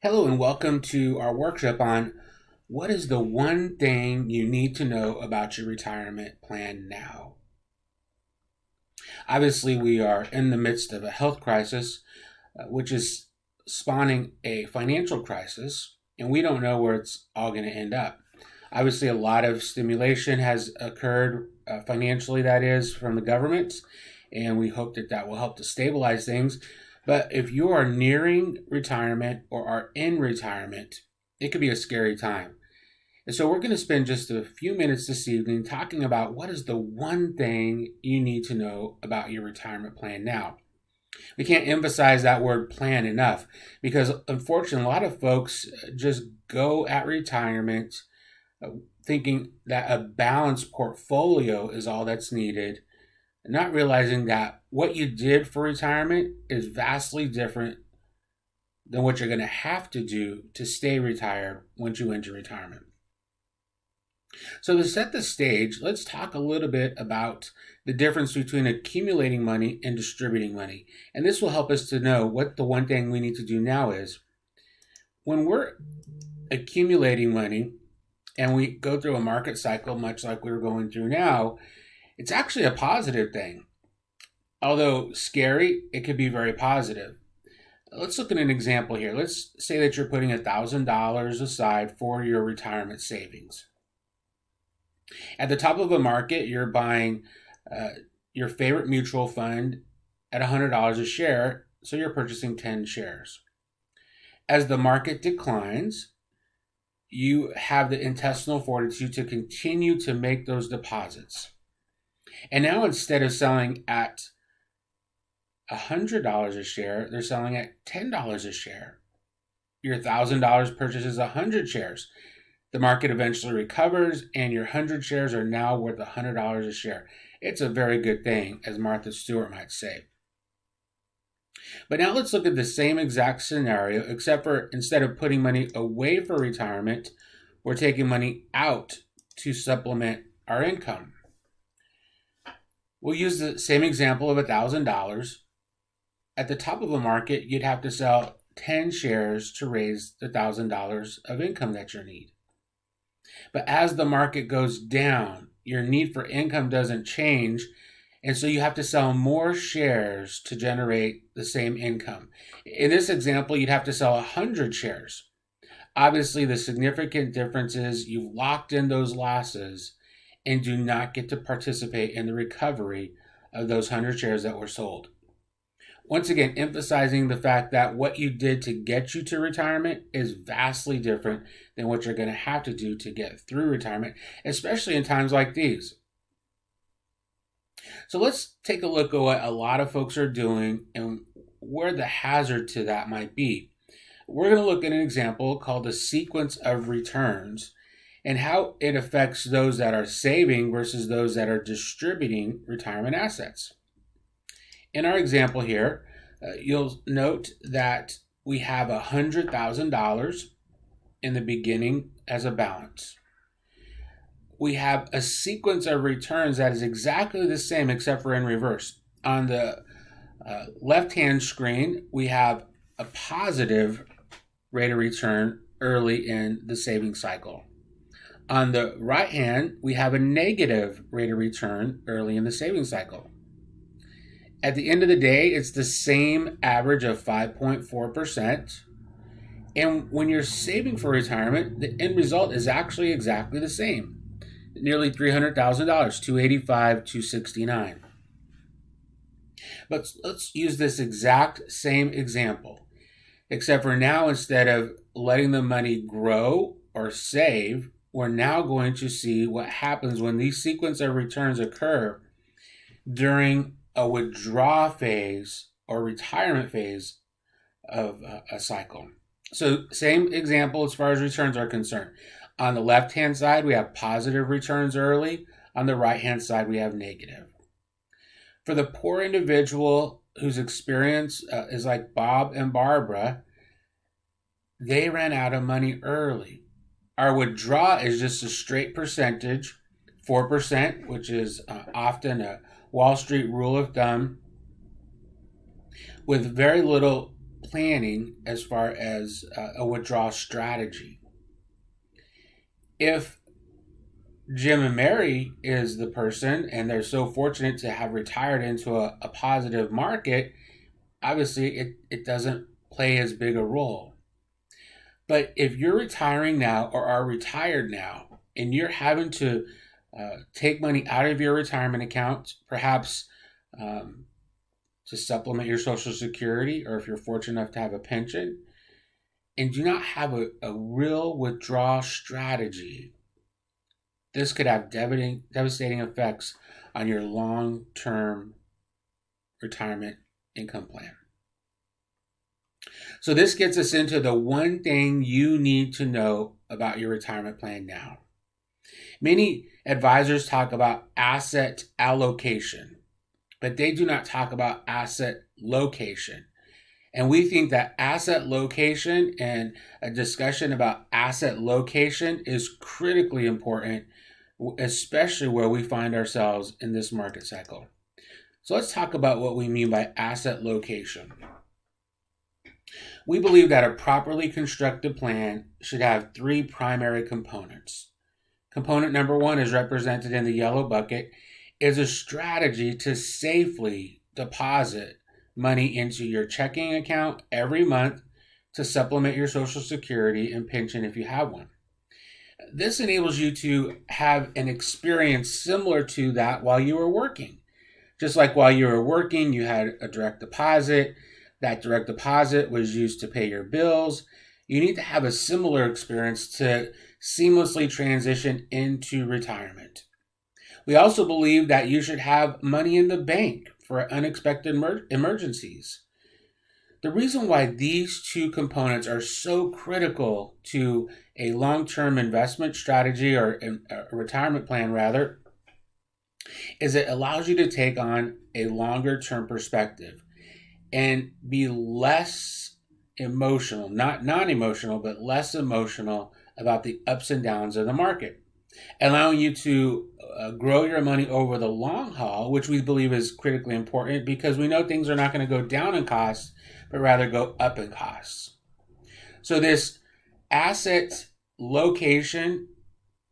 Hello and welcome to our workshop on what is the one thing you need to know about your retirement plan now. Obviously, we are in the midst of a health crisis, which is spawning a financial crisis, and we don't know where it's all going to end up. Obviously, a lot of stimulation has occurred financially, that is, from the government, and we hope that that will help to stabilize things. But if you are nearing retirement or are in retirement, it could be a scary time. And so we're going to spend just a few minutes this evening talking about what is the one thing you need to know about your retirement plan now. We can't emphasize that word plan enough because unfortunately a lot of folks just go at retirement thinking that a balanced portfolio is all that's needed, not realizing that what you did for retirement is vastly different than what you're going to have to do to stay retired once you enter retirement. So to set the stage, let's talk a little bit about the difference between accumulating money and distributing money. And this will help us to know what the one thing we need to do now is. When we're accumulating money and we go through a market cycle, much like we're going through now, it's actually a positive thing. Although scary, it could be very positive. Let's look at an example here. Let's say that you're putting $1,000 aside for your retirement savings. At the top of a market, you're buying your favorite mutual fund at $100 a share, so you're purchasing 10 shares. As the market declines, you have the intestinal fortitude to continue to make those deposits. And now instead of selling at $100 a share, they're selling at $10 a share. Your $1,000 purchases 100 shares. The market eventually recovers and your 100 shares are now worth $100 a share. It's a very good thing, as Martha Stewart might say. But now let's look at the same exact scenario, except for instead of putting money away for retirement, we're taking money out to supplement our income. We'll use the same example of $1,000. At the top of a market, you'd have to sell 10 shares to raise the $1,000 of income that you need. But as the market goes down, your need for income doesn't change, and so you have to sell more shares to generate the same income. In this example, you'd have to sell 100 shares. Obviously, the significant difference is you've locked in those losses and do not get to participate in the recovery of those 100 shares that were sold. Once again, emphasizing the fact that what you did to get you to retirement is vastly different than what you're going to have to do to get through retirement, especially in times like these. So let's take a look at what a lot of folks are doing and where the hazard to that might be. We're going to look at an example called the sequence of returns and how it affects those that are saving versus those that are distributing retirement assets. In our example here, you'll note that we have $100,000 in the beginning as a balance. We have a sequence of returns that is exactly the same except for in reverse. On the left-hand screen, we have a positive rate of return early in the saving cycle. On the right hand, we have a negative rate of return early in the saving cycle. At the end of the day, it's the same average of 5.4%. And when you're saving for retirement, the end result is actually exactly the same. Nearly $300,000, $285,000, $269,000. But let's use this exact same example, except for now, instead of letting the money grow or save, we're now going to see what happens when these sequence of returns occur during a withdrawal phase or retirement phase of a cycle. So same example as far as returns are concerned. On the left-hand side, we have positive returns early. On the right-hand side, we have negative. For the poor individual whose experience is like Bob and Barbara, they ran out of money early. Our withdrawal is just a straight percentage, 4%, which is often a Wall Street rule of thumb, with very little planning as far as a withdrawal strategy. If Jim and Mary is the person and they're so fortunate to have retired into a positive market, obviously it doesn't play as big a role. But if you're retiring now or are retired now and you're having to take money out of your retirement account, perhaps to supplement your Social Security, or if you're fortunate enough to have a pension, and do not have a real withdrawal strategy, this could have devastating effects on your long-term retirement income plan. So this gets us into the one thing you need to know about your retirement plan now. Many advisors talk about asset allocation, but they do not talk about asset location. And we think that asset location and a discussion about asset location is critically important, especially where we find ourselves in this market cycle. So let's talk about what we mean by asset location. We believe that a properly constructed plan should have three primary components. Component number one is represented in the yellow bucket, is a strategy to safely deposit money into your checking account every month to supplement your Social Security and pension if you have one. This enables you to have an experience similar to that while you were working. Just like while you were working, you had a direct deposit. That direct deposit was used to pay your bills. You need to have a similar experience to seamlessly transition into retirement. We also believe that you should have money in the bank for unexpected emergencies. The reason why these two components are so critical to a long-term investment strategy, or a retirement plan rather, is it allows you to take on a longer-term perspective and be less emotional, not non-emotional, but less emotional about the ups and downs of the market, allowing you to grow your money over the long haul, which we believe is critically important because we know things are not going to go down in cost, but rather go up in costs. So this asset location,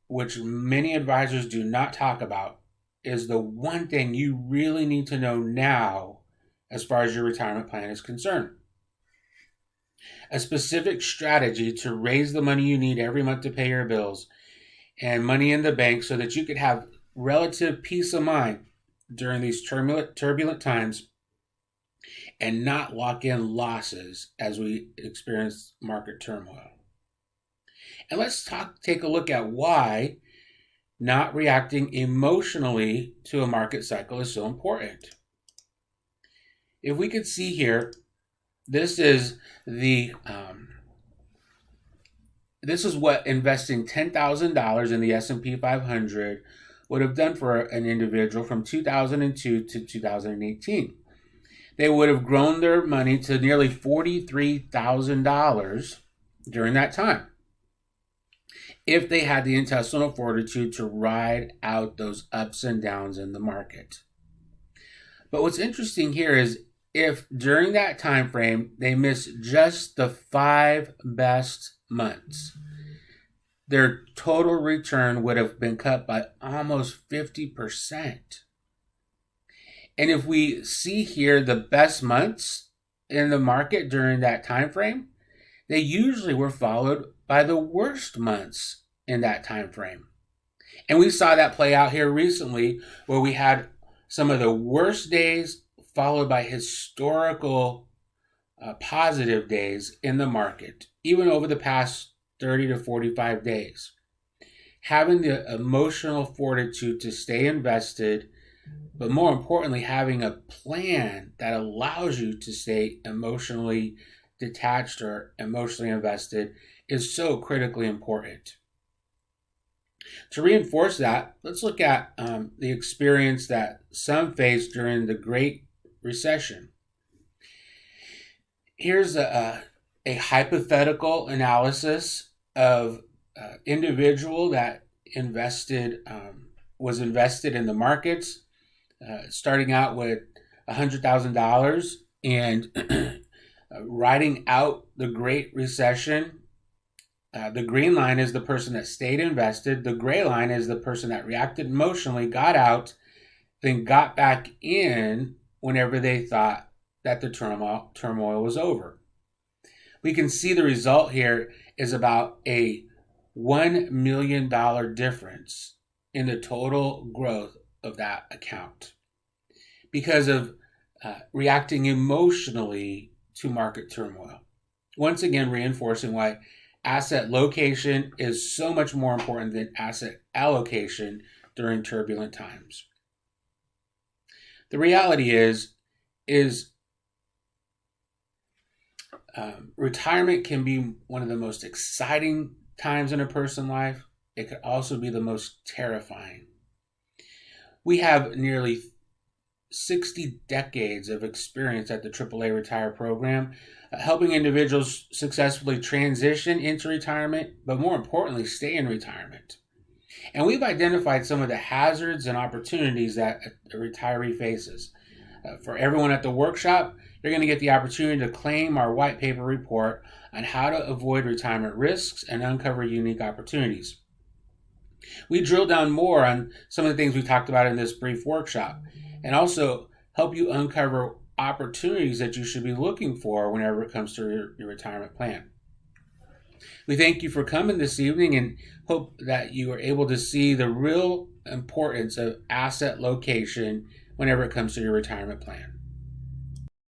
which many advisors do not talk about, is the one thing you really need to know now as far as your retirement plan is concerned. A specific strategy to raise the money you need every month to pay your bills and money in the bank so that you could have relative peace of mind during these turbulent times and not lock in losses as we experience market turmoil. And let's take a look at why not reacting emotionally to a market cycle is so important. If we could see here, this is what investing $10,000 in the S&P 500 would have done for an individual from 2002 to 2018. They would have grown their money to nearly $43,000 during that time if they had the intestinal fortitude to ride out those ups and downs in the market. But what's interesting here is if during that time frame they missed just the 5 best months, their total return would have been cut by almost 50%. And if we see here the best months in the market during that time frame, they usually were followed by the worst months in that time frame. And we saw that play out here recently, where we had some of the worst days followed by historical positive days in the market, even over the past 30 to 45 days. Having the emotional fortitude to stay invested, but more importantly, having a plan that allows you to stay emotionally detached or emotionally invested is so critically important. To reinforce that, let's look at the experience that some faced during the Great Recession. Here's a hypothetical analysis of individual that was invested in the markets, starting out with $100,000 and riding out the Great Recession. The green line is the person that stayed invested. The gray line is the person that reacted emotionally, got out, then got back in whenever they thought that the turmoil was over. We can see the result here is about a $1 million difference in the total growth of that account because of reacting emotionally to market turmoil. Once again, reinforcing why asset location is so much more important than asset allocation during turbulent times. The reality is retirement can be one of the most exciting times in a person's life. It could also be the most terrifying. We have nearly 60 decades of experience at the AAA Retire program, helping individuals successfully transition into retirement, but more importantly, stay in retirement. And we've identified some of the hazards and opportunities that a retiree faces. For everyone at the workshop, you're going to get the opportunity to claim our white paper report on how to avoid retirement risks and uncover unique opportunities. We drill down more on some of the things we talked about in this brief workshop and also help you uncover opportunities that you should be looking for whenever it comes to your retirement plan. We thank you for coming this evening and hope that you are able to see the real importance of asset location whenever it comes to your retirement plan.